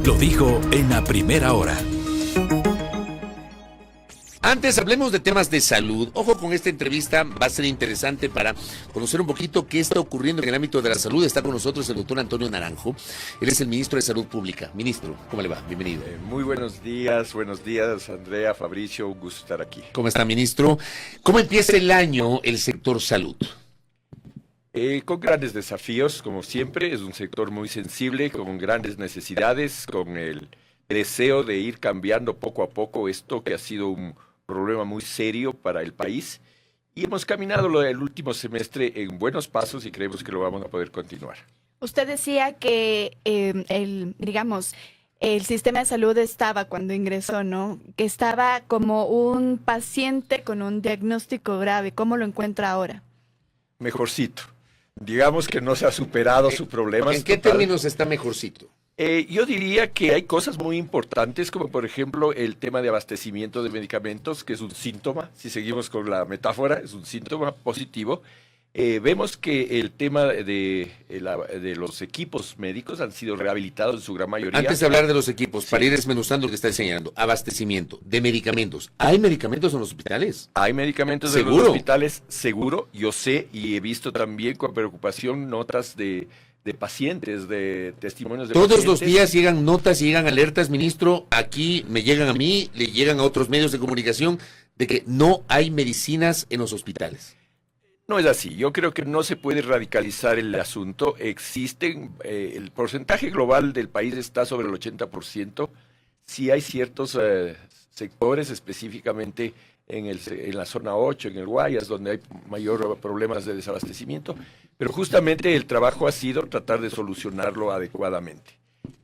Lo dijo en la primera hora. Antes hablemos de temas de salud. Ojo con esta entrevista, va a ser interesante para conocer un poquito qué está ocurriendo en el ámbito de la salud. Está con nosotros el doctor Antonio Naranjo. Él es el ministro de Salud Pública. Ministro, ¿cómo le va? Bienvenido. Muy buenos días, Andrea, Fabricio, un gusto estar aquí. ¿Cómo está, ministro? ¿Cómo empieza el año el sector salud? Con grandes desafíos, como siempre, es un sector muy sensible, con grandes necesidades, con el deseo de ir cambiando poco a poco esto que ha sido un problema muy serio para el país, y hemos caminado el último semestre en buenos pasos y creemos que lo vamos a poder continuar. Usted decía que el sistema de salud estaba cuando ingresó, ¿no? Que estaba como un paciente con un diagnóstico grave. ¿Cómo lo encuentra ahora? Mejorcito. Digamos que no se ha superado su problema. ¿En qué términos está mejorcito? Yo diría que hay cosas muy importantes, como por ejemplo el tema de abastecimiento de medicamentos, que es un síntoma, si seguimos con la metáfora, es un síntoma positivo. Vemos que el tema de los equipos médicos han sido rehabilitados en su gran mayoría. Antes de hablar de los equipos, para ir desmenuzando lo que está enseñando, abastecimiento de medicamentos. ¿Hay medicamentos en los hospitales? Hay medicamentos en los hospitales, seguro, yo sé, y he visto también con preocupación notas de pacientes, de testimonios de pacientes. Todos los días llegan notas y llegan alertas, ministro, aquí me llegan a mí, le llegan a otros medios de comunicación, de que no hay medicinas en los hospitales. No es así, yo creo que no se puede radicalizar el asunto. Existen, el porcentaje global del país está sobre el 80%, sí hay ciertos sectores, específicamente en la zona 8, en el Guayas, donde hay mayor problemas de desabastecimiento, pero justamente el trabajo ha sido tratar de solucionarlo adecuadamente.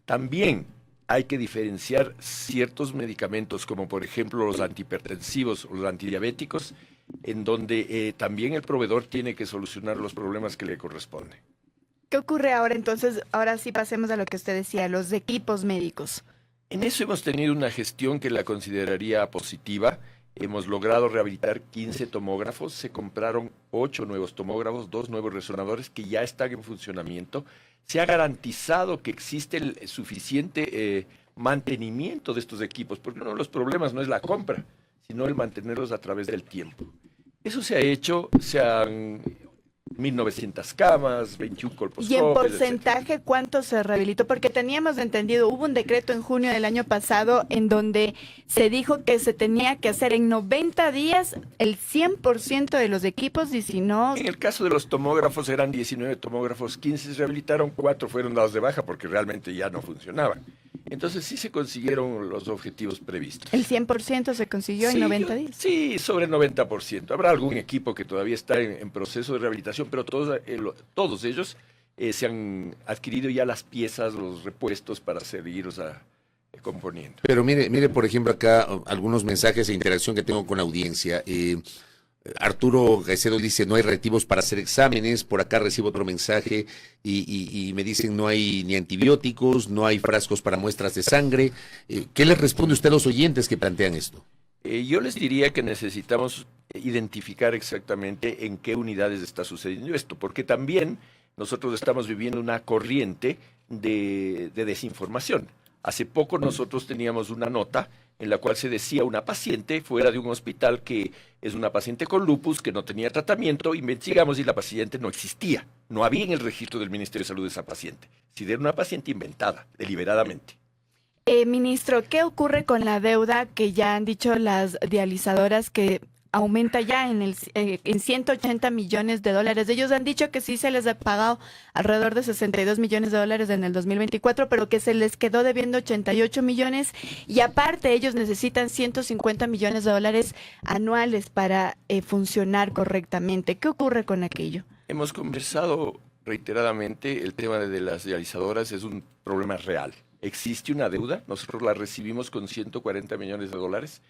También hay que diferenciar ciertos medicamentos, como por ejemplo los antihipertensivos o los antidiabéticos, en donde también el proveedor tiene que solucionar los problemas que le corresponden. ¿Qué ocurre ahora entonces? Ahora sí pasemos a lo que usted decía, los equipos médicos. En eso hemos tenido una gestión que la consideraría positiva. Hemos logrado rehabilitar 15 tomógrafos, se compraron 8 nuevos tomógrafos, 2 nuevos resonadores que ya están en funcionamiento. Se ha garantizado que existe el suficiente mantenimiento de estos equipos, porque uno de los problemas no es la compra, sino el mantenerlos a través del tiempo. Eso se ha hecho, se han 1.900 camas, 21 colposcopios. ¿Y en porcentaje etcétera? ¿Cuánto se rehabilitó? Porque teníamos entendido, hubo un decreto en junio del año pasado en donde se dijo que se tenía que hacer en 90 días el 100% de los equipos y si no... En el caso de los tomógrafos eran 19 tomógrafos, 15 se rehabilitaron, 4 fueron dados de baja porque realmente ya no funcionaban. Entonces sí se consiguieron los objetivos previstos. ¿El 100% se consiguió en 90 días? Sí, sobre el 90%. Habrá algún equipo que todavía está en proceso de rehabilitación, pero todos ellos se han adquirido ya las piezas, los repuestos para seguirlos componiendo. Pero mire, por ejemplo, acá algunos mensajes de interacción que tengo con la audiencia. Arturo Gaicedo dice, no hay reactivos para hacer exámenes. Por acá recibo otro mensaje y me dicen, no hay ni antibióticos, no hay frascos para muestras de sangre. ¿Qué les responde usted a los oyentes que plantean esto? Yo les diría que necesitamos identificar exactamente en qué unidades está sucediendo esto, porque también nosotros estamos viviendo una corriente de desinformación. Hace poco nosotros teníamos una nota en la cual se decía una paciente fuera de un hospital que es una paciente con lupus que no tenía tratamiento, investigamos y la paciente no existía, no había en el registro del Ministerio de Salud esa paciente, si era una paciente inventada, deliberadamente. Ministro, ¿qué ocurre con la deuda que ya han dicho las dializadoras que aumenta ya en 180 millones de dólares? Ellos han dicho que sí se les ha pagado alrededor de 62 millones de dólares en el 2024, pero que se les quedó debiendo 88 millones y aparte ellos necesitan 150 millones de dólares anuales para funcionar correctamente. ¿Qué ocurre con aquello? Hemos conversado reiteradamente, el tema de las dializadoras es un problema real. Existe una deuda, nosotros la recibimos con 140 millones de dólares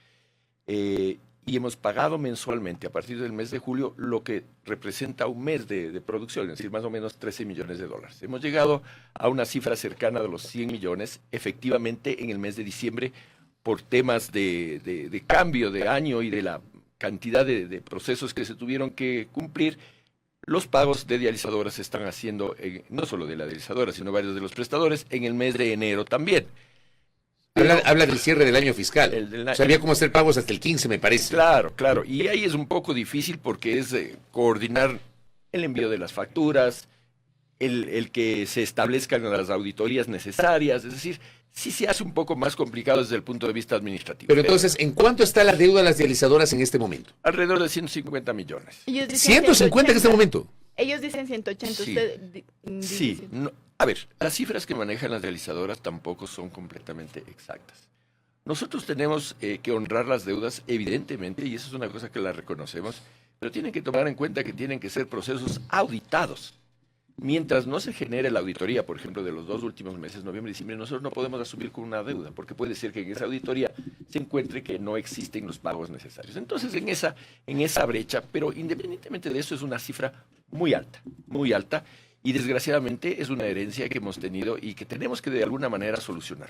y hemos pagado mensualmente a partir del mes de julio lo que representa un mes de producción, es decir, más o menos 13 millones de dólares. Hemos llegado a una cifra cercana de los 100 millones, efectivamente en el mes de diciembre, por temas de cambio de año y de la cantidad de procesos que se tuvieron que cumplir. Los pagos de dializadoras se están haciendo, no solo de la dializadora, sino varios de los prestadores, en el mes de enero también. Habla del cierre del año fiscal. Sabía cómo hacer pagos hasta el 15, me parece. Claro, claro. Y ahí es un poco difícil porque es coordinar el envío de las facturas, el que se establezcan las auditorías necesarias. Es decir, sí se hace un poco más complicado desde el punto de vista administrativo. Pero entonces, ¿en cuánto está la deuda de las dializadoras en este momento? Alrededor de 150 millones. Ellos dicen 150 en este momento. Ellos dicen 180. Sí. Usted Sí, no, a ver, las cifras que manejan las realizadoras tampoco son completamente exactas. Nosotros tenemos que honrar las deudas, evidentemente, y eso es una cosa que la reconocemos, pero tienen que tomar en cuenta que tienen que ser procesos auditados. Mientras no se genere la auditoría, por ejemplo, de los 2 últimos meses, noviembre y diciembre, nosotros no podemos asumir con una deuda, porque puede ser que en esa auditoría se encuentre que no existen los pagos necesarios. Entonces, en esa brecha, pero independientemente de eso, es una cifra muy alta, y desgraciadamente es una herencia que hemos tenido y que tenemos que de alguna manera solucionar.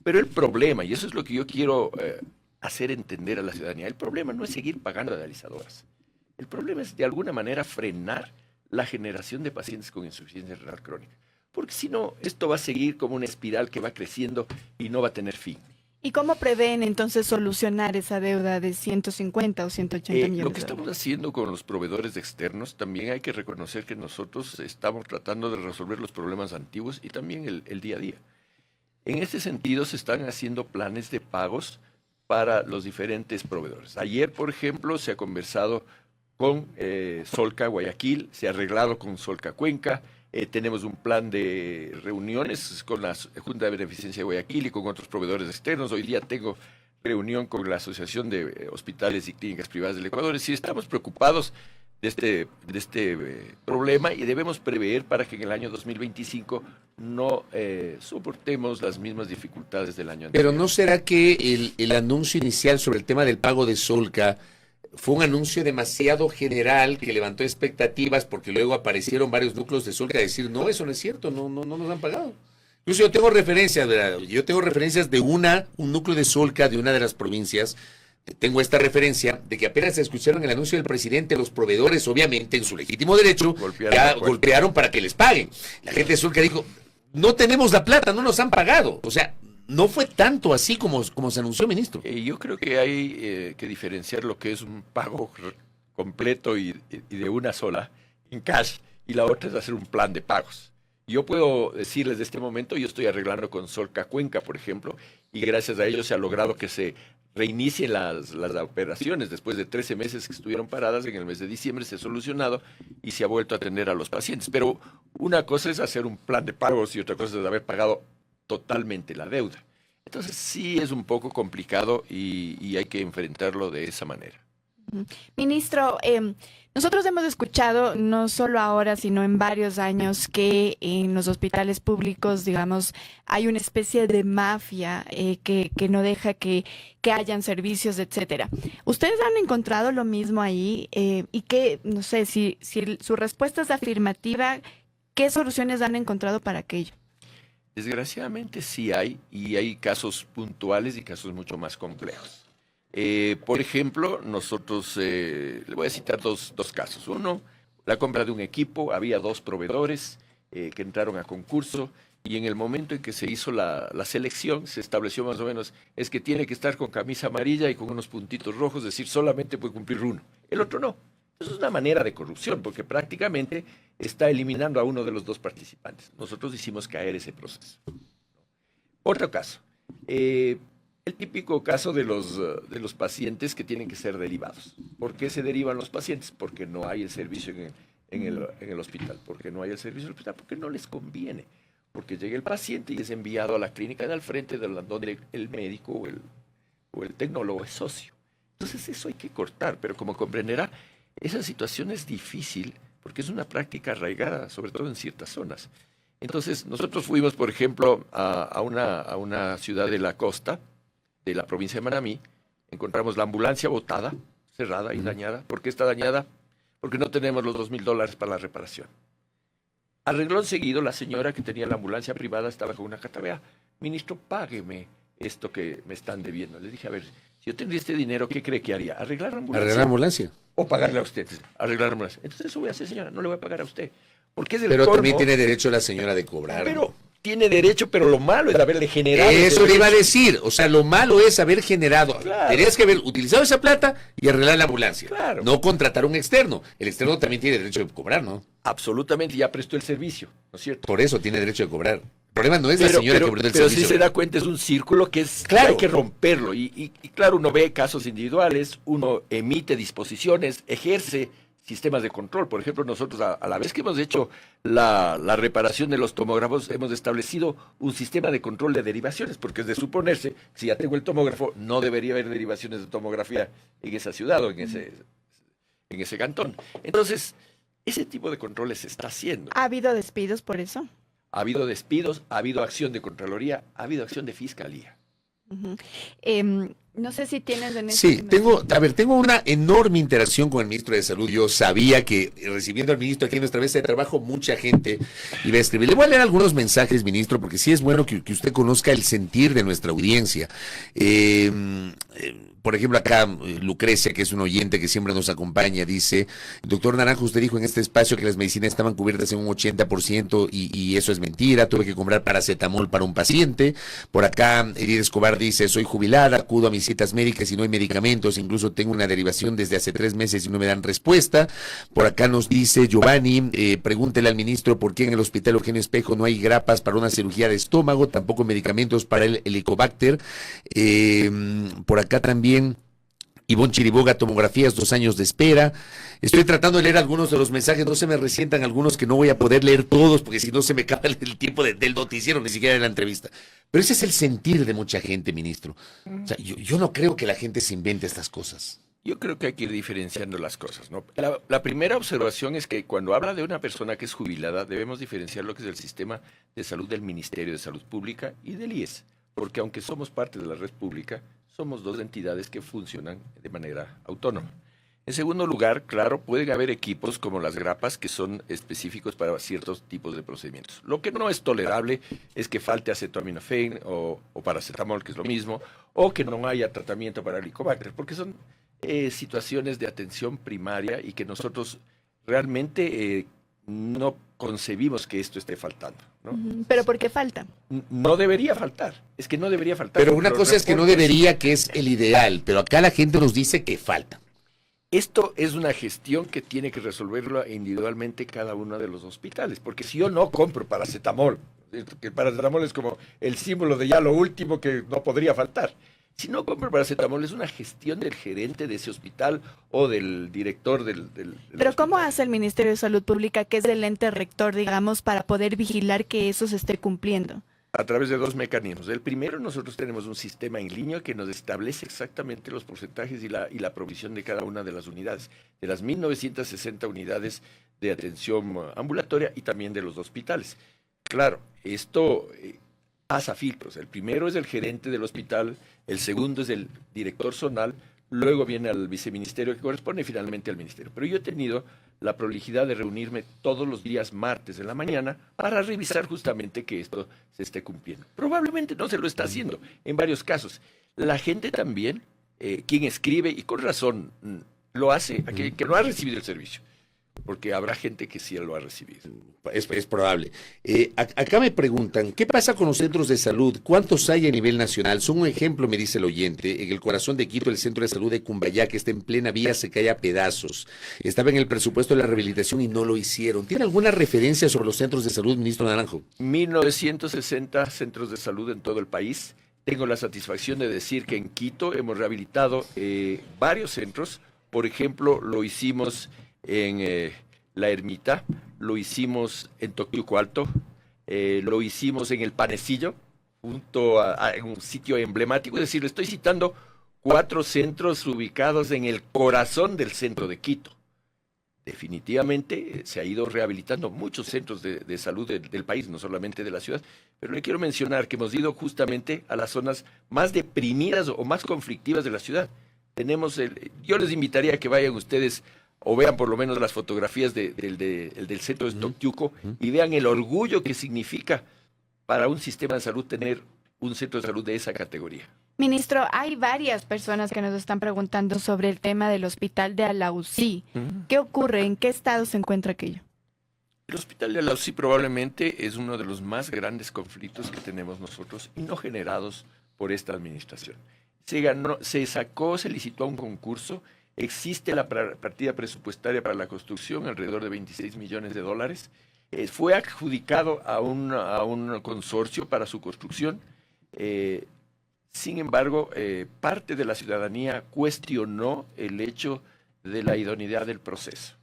Pero el problema, y eso es lo que yo quiero hacer entender a la ciudadanía, el problema no es seguir pagando a realizadoras. El problema es de alguna manera frenar la generación de pacientes con insuficiencia renal crónica. Porque si no, esto va a seguir como una espiral que va creciendo y no va a tener fin. ¿Y cómo prevén entonces solucionar esa deuda de 150 o 180 millones? Lo que estamos haciendo con los proveedores externos, también hay que reconocer que nosotros estamos tratando de resolver los problemas antiguos y también el día a día. En este sentido, se están haciendo planes de pagos para los diferentes proveedores. Ayer, por ejemplo, se ha conversado con Solca Guayaquil, se ha arreglado con Solca Cuenca, tenemos un plan de reuniones con la Junta de Beneficencia de Guayaquil y con otros proveedores externos. Hoy día tengo reunión con la Asociación de Hospitales y Clínicas Privadas del Ecuador. Es decir, estamos preocupados de este problema y debemos prever para que en el año 2025 no soportemos las mismas dificultades del año anterior. Pero ¿no será que el anuncio inicial sobre el tema del pago de Solca fue un anuncio demasiado general que levantó expectativas porque luego aparecieron varios núcleos de Solca a decir, no, eso no es cierto, no nos han pagado? Incluso yo tengo referencias, ¿verdad? De un núcleo de Solca de una de las provincias. Tengo esta referencia de que apenas escucharon el anuncio del presidente, los proveedores, obviamente, en su legítimo derecho, golpearon para que les paguen. La gente de Solca dijo, no tenemos la plata, no nos han pagado. O sea, no fue tanto así como se anunció, ministro. Yo creo que hay que diferenciar lo que es un pago completo y de una sola, en cash, y la otra es hacer un plan de pagos. Yo puedo decirles de este momento, yo estoy arreglando con Solca Cuenca, por ejemplo, y gracias a ello se ha logrado que se reinicien las operaciones. Después de 13 meses que estuvieron paradas, en el mes de diciembre se ha solucionado y se ha vuelto a atender a los pacientes. Pero una cosa es hacer un plan de pagos y otra cosa es haber pagado totalmente la deuda. Entonces sí es un poco complicado y hay que enfrentarlo de esa manera. Ministro, nosotros hemos escuchado, no solo ahora, sino en varios años, que en los hospitales públicos, digamos, hay una especie de mafia que no deja que hayan servicios, etcétera. ¿Ustedes han encontrado lo mismo ahí? Y que, no sé, si su respuesta es afirmativa, ¿qué soluciones han encontrado para aquello? Desgraciadamente sí hay, y hay casos puntuales y casos mucho más complejos. Por ejemplo, nosotros, le voy a citar dos casos. Uno, la compra de un equipo, había 2 proveedores que entraron a concurso y en el momento en que se hizo la selección se estableció más o menos, es que tiene que estar con camisa amarilla y con unos puntitos rojos, es decir, solamente puede cumplir uno, el otro no. Eso es una manera de corrupción porque prácticamente está eliminando a uno de los 2 participantes. Nosotros hicimos caer ese proceso. Otro caso. El típico caso de los pacientes que tienen que ser derivados. ¿Por qué se derivan los pacientes? Porque no hay el servicio en el hospital. ¿Por qué no hay el servicio en el hospital? Porque no les conviene. Porque llega el paciente y es enviado a la clínica de al frente donde el médico o el tecnólogo es socio. Entonces eso hay que cortar, pero como comprenderá, esa situación es difícil porque es una práctica arraigada, sobre todo en ciertas zonas. Entonces nosotros fuimos, por ejemplo, a una ciudad de la costa, de la provincia de Manamí, encontramos la ambulancia botada, cerrada y dañada. ¿Por qué está dañada? Porque no tenemos los $2,000 para la reparación. Arregló enseguida la señora que tenía la ambulancia privada, estaba con una catabea. Ministro, págueme esto que me están debiendo. Le dije, a ver, si yo tendría este dinero, ¿qué cree que haría? ¿Arreglar la ambulancia? ¿Arreglar la ambulancia? O pagarle a usted, arreglar la ambulancia. Entonces eso voy a hacer, señora, no le voy a pagar a usted. Porque es el Pero colmo, también tiene derecho la señora de cobrar. Pero tiene derecho, pero lo malo es haberle generado. Eso le iba a decir, o sea, lo malo es haber generado, Claro. tenías que haber utilizado esa plata y arreglar la ambulancia, Claro. no contratar un externo. El externo también tiene derecho de cobrar, ¿no? Absolutamente, ya prestó el servicio, ¿no es cierto? Por eso tiene derecho de cobrar. El problema no es la señora que prestó el pero servicio. si se da cuenta, es un círculo que es Claro. que hay que romperlo. Y claro, uno ve casos individuales, uno emite disposiciones, ejerce sistemas de control. Por ejemplo, nosotros a la vez que hemos hecho la reparación de los tomógrafos, hemos establecido un sistema de control de derivaciones, porque es de suponerse, si ya tengo el tomógrafo, no debería haber derivaciones de tomografía en esa ciudad o en ese cantón. Entonces, ese tipo de controles se está haciendo. ¿Ha habido despidos por eso? Ha habido despidos, ha habido acción de Contraloría, ha habido acción de Fiscalía. Ujú. No sé si tienes en Sí, tengo una enorme interacción con el ministro de Salud. Yo sabía que recibiendo al ministro aquí en nuestra mesa de trabajo, mucha gente iba a escribir. Le voy a leer algunos mensajes, ministro, porque sí es bueno que usted conozca el sentir de nuestra audiencia. Por ejemplo, acá Lucrecia, que es un oyente que siempre nos acompaña, dice: doctor Naranjo, usted dijo en este espacio que las medicinas estaban cubiertas en un 80% y eso es mentira, tuve que comprar paracetamol para un paciente. Por acá Edith Escobar dice: soy jubilada, acudo a mis citas médicas y no hay medicamentos, incluso tengo una derivación desde hace 3 meses y no me dan respuesta. Por acá nos dice Giovanni: pregúntele al ministro por qué en el hospital Eugenio Espejo no hay grapas para una cirugía de estómago, tampoco medicamentos para el Helicobacter. Por acá también Ivonne Chiriboga, tomografías, 2 años de espera. Estoy tratando de leer algunos de los mensajes, no se me resientan algunos que no voy a poder leer todos, porque si no se me acaba el tiempo del noticiero, ni siquiera de la entrevista. Pero ese es el sentir de mucha gente, ministro. O sea, yo no creo que la gente se invente estas cosas. Yo creo que hay que ir diferenciando las cosas, ¿no? La primera observación es que cuando habla de una persona que es jubilada, debemos diferenciar lo que es el sistema de salud del Ministerio de Salud Pública y del IES, porque aunque somos parte de la red pública, somos 2 entidades que funcionan de manera autónoma. En segundo lugar, claro, pueden haber equipos como las grapas que son específicos para ciertos tipos de procedimientos. Lo que no es tolerable es que falte acetaminofén o paracetamol, que es lo mismo, o que no haya tratamiento para el Helicobacter, porque son situaciones de atención primaria y que nosotros realmente no concebimos que esto esté faltando, ¿no? ¿Pero por qué falta? No debería faltar, es que no debería faltar. Pero una cosa es que no debería, que es el ideal, pero acá la gente nos dice que falta. Esto es una gestión que tiene que resolverlo individualmente cada uno de los hospitales, porque si yo no compro paracetamol, que el paracetamol es como el símbolo de ya lo último que no podría faltar. Si no compro paracetamol, es una gestión del gerente de ese hospital o del director del Pero ¿cómo hospital. hace el Ministerio de Salud Pública, que es el ente rector, digamos, para poder vigilar que eso se esté cumpliendo? A través de 2 mecanismos. El primero, nosotros tenemos un sistema en línea que nos establece exactamente los porcentajes y la provisión de cada una de las unidades, de las 1.960 unidades de atención ambulatoria y también de los hospitales. Claro, esto pasa filtros. El primero es el gerente del hospital, el segundo es el director zonal, luego viene al viceministerio que corresponde y finalmente al ministerio. Pero yo he tenido la prolijidad de reunirme todos los días martes en la mañana para revisar justamente que esto se esté cumpliendo. Probablemente no se lo está haciendo en varios casos. La gente también, quien escribe, y con razón lo hace, que no ha recibido el servicio, porque habrá gente que sí lo ha recibido. Es probable. Acá me preguntan, ¿qué pasa con los centros de salud? ¿Cuántos hay a nivel nacional? Son un ejemplo, me dice el oyente. En el corazón de Quito, el centro de salud de Cumbayá, que está en plena vía, se cae a pedazos. Estaba en el presupuesto de la rehabilitación y no lo hicieron. ¿Tiene alguna referencia sobre los centros de salud, ministro Naranjo? 1960 centros de salud en todo el país. Tengo la satisfacción de decir que en Quito hemos rehabilitado varios centros. Por ejemplo, lo hicimos en La Ermita, lo hicimos en Toquiuco Alto, lo hicimos en El Panecillo, en un sitio emblemático. Es decir, le estoy citando 4 centros ubicados en el corazón del centro de Quito. Definitivamente se ha ido rehabilitando muchos centros de salud del país, no solamente de la ciudad, pero le quiero mencionar que hemos ido justamente a las zonas más deprimidas o más conflictivas de la ciudad. Yo les invitaría a que vayan ustedes o vean por lo menos las fotografías del centro de Toquiuco y vean el orgullo que significa para un sistema de salud tener un centro de salud de esa categoría. Ministro, hay varias personas que nos están preguntando sobre el tema del hospital de Alausí. ¿Qué ocurre? ¿En qué estado se encuentra aquello? El hospital de Alausí probablemente es uno de los más grandes conflictos que tenemos nosotros y no generados por esta administración. Se licitó a un concurso, existe la partida presupuestaria para la construcción, alrededor de 26 millones de dólares. Fue adjudicado a un consorcio para su construcción. Sin embargo, parte de la ciudadanía cuestionó el hecho de la idoneidad del proceso.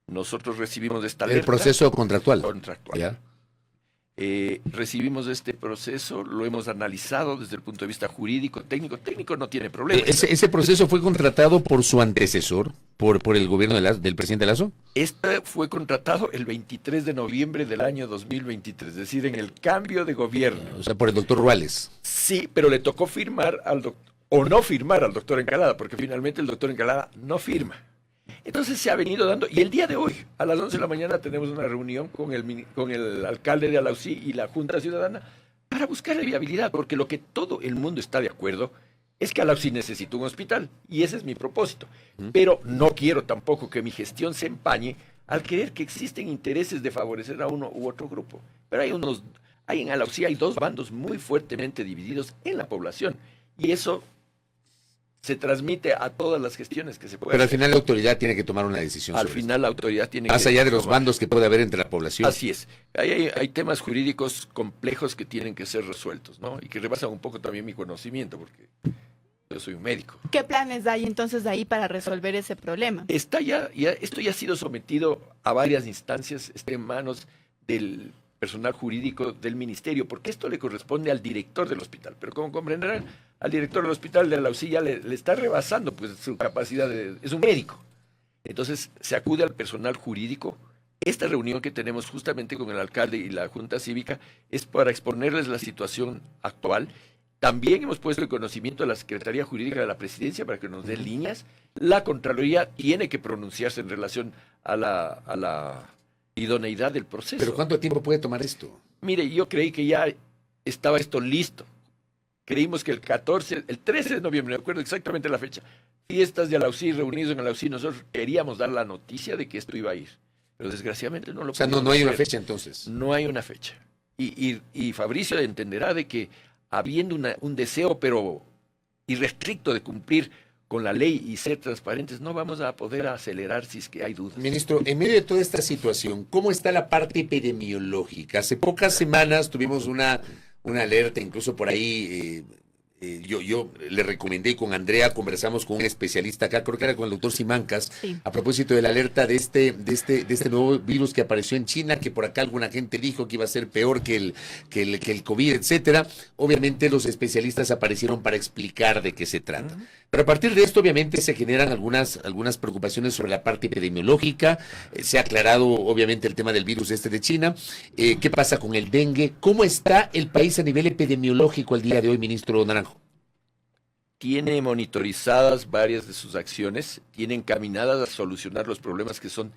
Nosotros recibimos esta alerta. El proceso contractual. ¿Ya? Recibimos este proceso, lo hemos analizado desde el punto de vista jurídico, técnico. Técnico no tiene problema. ¿Ese proceso fue contratado por su antecesor, por el gobierno del presidente Lasso? Este fue contratado el 23 de noviembre del año 2023, es decir, en el cambio de gobierno. O sea, por el doctor Ruales. Sí, pero le tocó firmar al doctor, o no firmar al doctor Encalada, porque finalmente el doctor Encalada no firma. Entonces se ha venido dando, y el día de hoy, a las 11 de la mañana, tenemos una reunión con el alcalde de Alausí y la Junta Ciudadana para buscar la viabilidad, porque lo que todo el mundo está de acuerdo es que Alausí necesita un hospital, y ese es mi propósito. Pero no quiero tampoco que mi gestión se empañe al creer que existen intereses de favorecer a uno u otro grupo. Pero en Alausí hay dos bandos muy fuertemente divididos en la población, y eso se transmite a todas las gestiones que se pueden. Pero al final la autoridad tiene que tomar una decisión. Al final la autoridad tiene que... Más allá de los bandos que puede haber entre la población. Así es. Hay temas jurídicos complejos que tienen que ser resueltos, ¿no? Y que rebasan un poco también mi conocimiento, porque yo soy un médico. ¿Qué planes hay entonces de ahí para resolver ese problema? Esto ya ha sido sometido a varias instancias, está en manos del personal jurídico del ministerio, porque esto le corresponde al director del hospital. Pero como comprenderán, al director del hospital de Alausí ya le está rebasando pues su capacidad es un médico. Entonces se acude al personal jurídico. Esta reunión que tenemos justamente con el alcalde y la Junta Cívica es para exponerles la situación actual. También hemos puesto el conocimiento de la Secretaría Jurídica de la Presidencia para que nos dé líneas. La Contraloría tiene que pronunciarse en relación a la idoneidad del proceso. ¿Pero cuánto tiempo puede tomar esto? Mire, yo creí que ya estaba esto listo. Creímos que el 13 de noviembre, me acuerdo exactamente la fecha, fiestas de Alausí, reunidos en Alausí, nosotros queríamos dar la noticia de que esto iba a ir. Pero desgraciadamente no lo pudimos hacer. No hay una fecha entonces. No hay una fecha. Y Fabricio entenderá de que habiendo un deseo, pero irrestricto de cumplir con la ley y ser transparentes, no vamos a poder acelerar si es que hay dudas. Ministro, en medio de toda esta situación, ¿cómo está la parte epidemiológica? Hace pocas semanas tuvimos una alerta, incluso por ahí yo le recomendé, con Andrea conversamos con un especialista acá, creo que era con el doctor Simancas, sí, a propósito de la alerta de este nuevo virus que apareció en China, que por acá alguna gente dijo que iba a ser peor que el COVID, etcétera. Obviamente los especialistas aparecieron para explicar de qué se trata. Pero a partir de esto, obviamente, se generan algunas preocupaciones sobre la parte epidemiológica. Se ha aclarado, obviamente, el tema del virus de China. ¿Qué pasa con el dengue? ¿Cómo está el país a nivel epidemiológico el día de hoy, ministro Naranjo? Tiene monitorizadas varias de sus acciones, tiene encaminadas a solucionar los problemas que son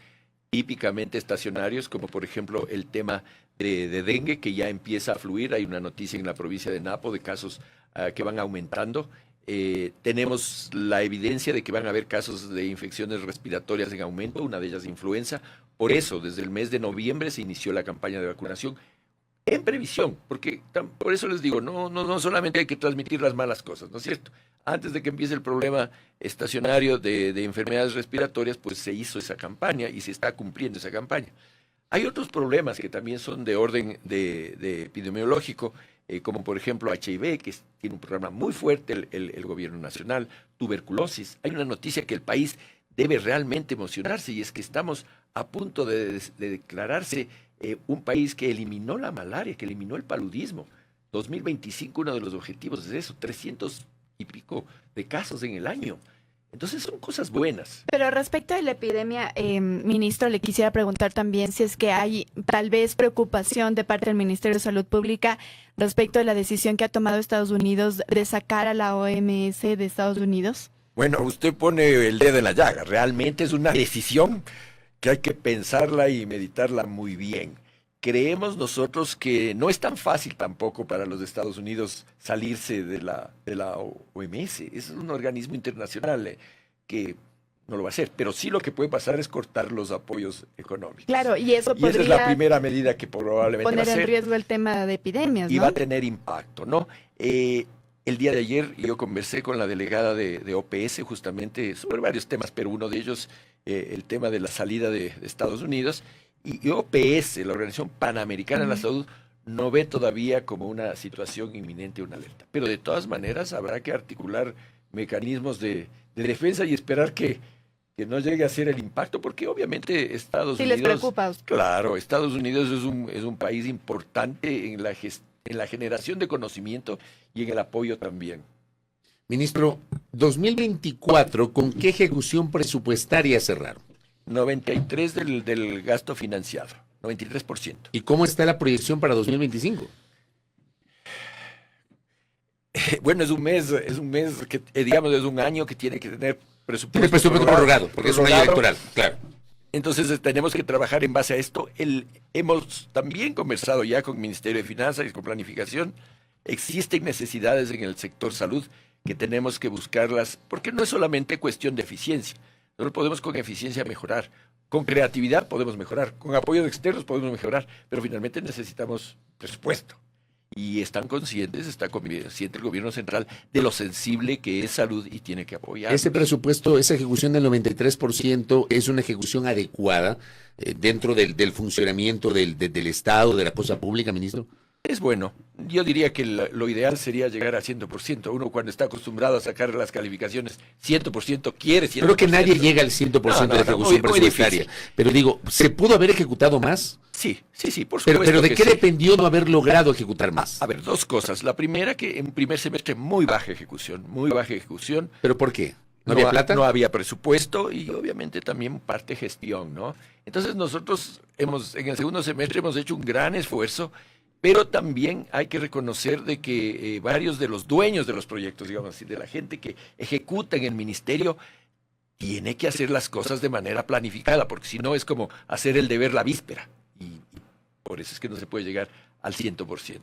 típicamente estacionarios, como por ejemplo el tema de dengue, que ya empieza a fluir. Hay una noticia en la provincia de Napo de casos que van aumentando. Tenemos la evidencia de que van a haber casos de infecciones respiratorias en aumento, una de ellas influenza. Por eso, desde el mes de noviembre se inició la campaña de vacunación en previsión, porque por eso les digo, no solamente hay que transmitir las malas cosas, ¿no es cierto? Antes de que empiece el problema estacionario de enfermedades respiratorias, pues se hizo esa campaña y se está cumpliendo esa campaña. Hay otros problemas que también son de orden de epidemiológico, como por ejemplo HIV, que tiene un programa muy fuerte el gobierno nacional, tuberculosis. Hay una noticia que el país debe realmente emocionarse, y es que estamos a punto de declararse un país que eliminó la malaria, que eliminó el paludismo. 2025, uno de los objetivos es eso, 300 y pico de casos en el año. Entonces son cosas buenas. Pero respecto a la epidemia, ministro, le quisiera preguntar también si es que hay tal vez preocupación de parte del Ministerio de Salud Pública respecto a la decisión que ha tomado Estados Unidos de sacar a la OMS de Estados Unidos. Bueno, usted pone el dedo en la llaga. Realmente es una decisión que hay que pensarla y meditarla muy bien. Creemos nosotros que no es tan fácil tampoco para los Estados Unidos salirse de la OMS. Es un organismo internacional que no lo va a hacer, pero sí lo que puede pasar es cortar los apoyos económicos. Claro, y eso Y esa es la podría primera medida que probablemente va a poner en hacer riesgo el tema de epidemias, y ¿no? va a tener impacto, ¿no? El día de ayer yo conversé con la delegada de OPS justamente sobre varios temas, pero uno de ellos, el tema de la salida de Estados Unidos, y OPS, la Organización Panamericana de la Salud, no ve todavía como una situación inminente, una alerta. Pero de todas maneras habrá que articular mecanismos de defensa y esperar que no llegue a ser el impacto, porque obviamente Estados Sí Unidos... les preocupa. Claro, Estados Unidos es un país importante en la generación de conocimiento y en el apoyo también. Ministro, 2024, ¿con qué ejecución presupuestaria cerraron? 93 del gasto financiado, 93%. ¿Y cómo está la proyección para 2025? Bueno, es un mes que, digamos, es un año que tiene que tener presupuesto, Presupuesto prorrogado, porque es un año electoral, claro. Entonces tenemos que trabajar en base a esto. Hemos también conversado ya con el Ministerio de Finanzas y con Planificación. Existen necesidades en el sector salud que tenemos que buscarlas, porque no es solamente cuestión de eficiencia. Nosotros podemos con eficiencia mejorar, con creatividad podemos mejorar, con apoyos externos podemos mejorar, pero finalmente necesitamos presupuesto. Y está consciente el gobierno central de lo sensible que es salud y tiene que apoyar. Ese presupuesto, esa ejecución del 93% es una ejecución adecuada dentro del funcionamiento del Estado, de la cosa pública, ministro. Es bueno. Yo diría que lo ideal sería llegar a 100%. Uno cuando está acostumbrado a sacar las calificaciones 100% quiere 100%. Creo que nadie llega al 100% de ejecución presupuestaria. Pero digo, ¿se pudo haber ejecutado más? Sí, por supuesto. Pero ¿de que qué sí. dependió no haber logrado ejecutar más? A ver, dos cosas. La primera, que en primer semestre muy baja ejecución. ¿Pero por qué? ¿No había plata? No había presupuesto y obviamente también parte gestión, ¿no? Entonces nosotros en el segundo semestre hemos hecho un gran esfuerzo, pero también hay que reconocer de que varios de los dueños de los proyectos, digamos así, de la gente que ejecuta en el ministerio, tiene que hacer las cosas de manera planificada, porque si no es como hacer el deber la víspera. Y por eso es que no se puede llegar al 100%.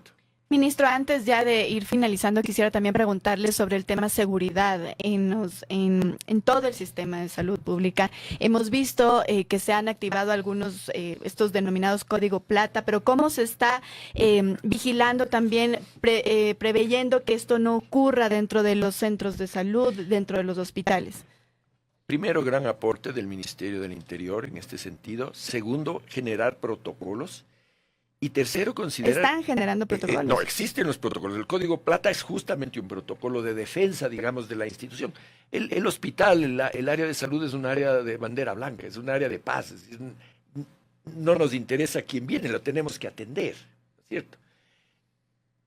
Ministro, antes ya de ir finalizando, quisiera también preguntarle sobre el tema seguridad en todo el sistema de salud pública. Hemos visto que se han activado algunos, estos denominados código plata, pero ¿cómo se está vigilando también, preveyendo que esto no ocurra dentro de los centros de salud, dentro de los hospitales? Primero, gran aporte del Ministerio del Interior en este sentido. Segundo, generar protocolos. Y tercero, considerar... ¿Están generando protocolos? No, existen los protocolos. El Código Plata es justamente un protocolo de defensa, digamos, de la institución. El hospital, el área de salud es un área de bandera blanca, es un área de paz. No nos interesa quién viene, lo tenemos que atender, ¿cierto?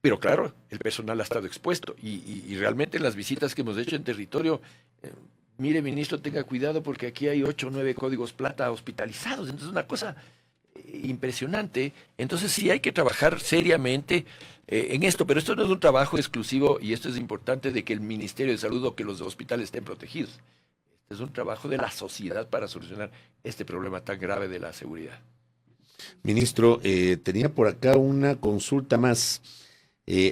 Pero claro, el personal ha estado expuesto y realmente en las visitas que hemos hecho en territorio, mire, ministro, tenga cuidado porque aquí hay 8 o 9 códigos Plata hospitalizados. Entonces, una cosa impresionante. Entonces sí hay que trabajar seriamente en esto, pero esto no es un trabajo exclusivo, y esto es importante, de que el Ministerio de Salud o que los hospitales estén protegidos. Este es un trabajo de la sociedad para solucionar este problema tan grave de la seguridad. Ministro, tenía por acá una consulta más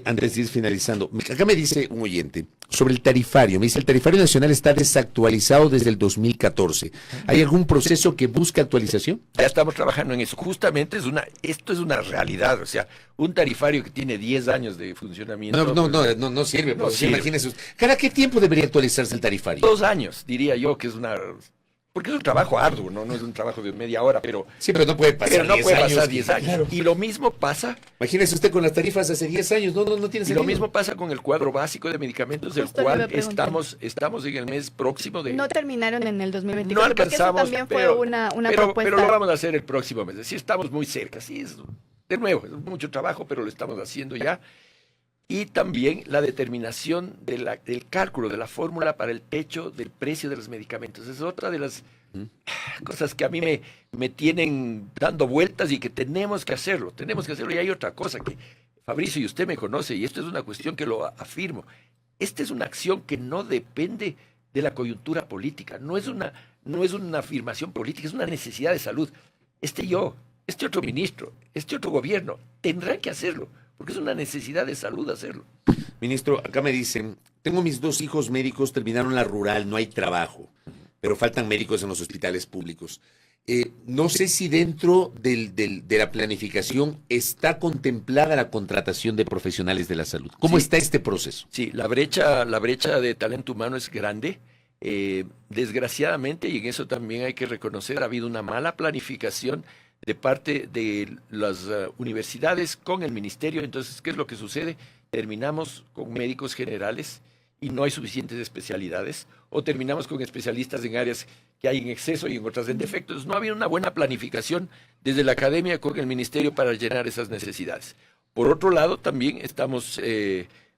antes de ir finalizando. Acá me dice un oyente sobre el tarifario. Me dice, el tarifario nacional está desactualizado desde el 2014. ¿Hay algún proceso que busque actualización? Ya estamos trabajando en eso. Justamente esto es una realidad. O sea, un tarifario que tiene 10 años de funcionamiento. No sirve. No sirve. Imagínese. ¿Cada qué tiempo debería actualizarse el tarifario? 2 años, diría yo, que es una... Porque es un trabajo arduo, no es un trabajo de media hora, pero... Sí, pero no puede pasar 10 años. Claro. Y lo mismo pasa... Imagínese usted con las tarifas hace 10 años, no tiene sentido. Y lo mismo pasa con el cuadro básico de medicamentos, del cual estamos en el mes próximo de... No terminaron en el 2024, no alcanzamos, porque eso también fue una propuesta. Pero lo vamos a hacer el próximo mes, sí, estamos muy cerca, sí, de nuevo, es mucho trabajo, pero lo estamos haciendo ya. Y también la determinación del cálculo de la fórmula para el techo del precio de los medicamentos. Es otra de las cosas que a mí me tienen dando vueltas y que tenemos que hacerlo. Y hay otra cosa que, Fabricio, y usted me conoce, y esto es una cuestión que lo afirmo. Esta es una acción que no depende de la coyuntura política, no es una afirmación política, es una necesidad de salud. Este otro ministro, este otro gobierno, tendrán que hacerlo, porque es una necesidad de salud hacerlo. Ministro, acá me dicen, tengo mis 2 hijos médicos, terminaron la rural, no hay trabajo. pero faltan médicos en los hospitales públicos. No sé si dentro de la planificación está contemplada la contratación de profesionales de la salud. ¿Cómo Sí. está este proceso? Sí, la brecha de talento humano es grande. Desgraciadamente, y en eso también hay que reconocer, ha habido una mala planificación de parte de las universidades con el ministerio. Entonces, ¿qué es lo que sucede? Terminamos con médicos generales y no hay suficientes especialidades, o terminamos con especialistas en áreas que hay en exceso y en otras en defecto. Entonces, no ha habido una buena planificación desde la academia con el ministerio para llenar esas necesidades. Por otro lado, también estamos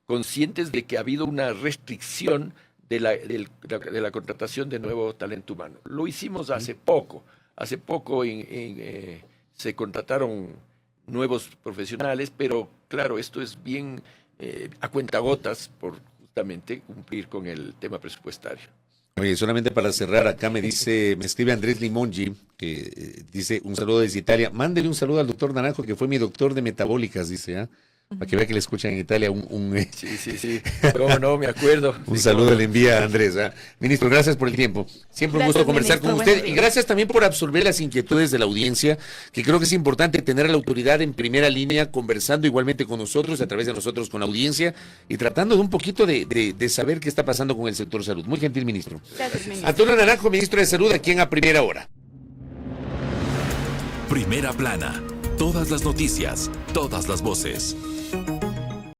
conscientes de que ha habido una restricción de la contratación de nuevo talento humano. Lo hicimos hace poco. Hace poco se contrataron nuevos profesionales, pero claro, esto es bien a cuentagotas por justamente cumplir con el tema presupuestario. Oye, solamente para cerrar, acá me escribe Andrés Limongi, que dice un saludo desde Italia. Mándele un saludo al doctor Naranjo, que fue mi doctor de metabólicas, dice, ¿ah? Para que vea que le escuchan en Italia Sí. ¿Cómo no? Me acuerdo. un Sí, saludo cómo le envía a Andrés. ¿Ah? Ministro, gracias por el tiempo. Siempre un Gracias, gusto conversar ministro. con usted. Buenos Y días. gracias también por absorber las inquietudes de la audiencia, que creo que es importante tener a la autoridad en primera línea, conversando igualmente con nosotros, a través de nosotros con la audiencia, y tratando de un poquito de saber qué está pasando con el sector salud. Muy gentil, ministro. Gracias, ministro. Antonio Naranjo, ministro de Salud, aquí en A Primera Hora. Primera plana. Todas las noticias, todas las voces.